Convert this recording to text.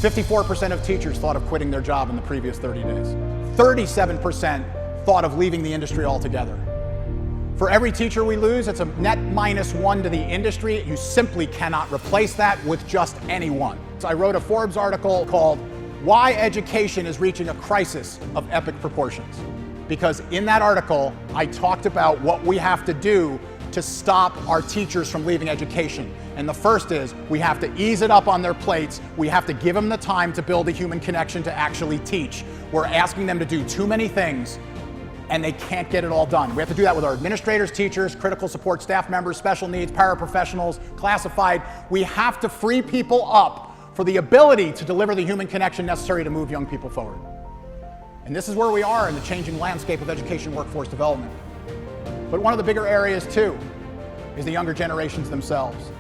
54% of teachers thought of quitting their job in the previous 30 days. 37% thought of leaving the industry altogether. For every teacher we lose, it's a net -1 to the industry. You simply cannot replace that with just anyone. So I wrote a Forbes article called "Why Education is Reaching a Crisis of Epic Proportions." Because in that article, I talked about what we have to do to stop our teachers from leaving education. And the first is, we have to ease it up on their plates. We have to give them the time to build a human connection to actually teach. We're asking them to do too many things, and they can't get it all done. We have to do that with our administrators, teachers, critical support staff members, special needs, paraprofessionals, classified. We have to free people up for the ability to deliver the human connection necessary to move young people forward. And this is where we are in the changing landscape of education workforce development. But one of the bigger areas too is the younger generations themselves.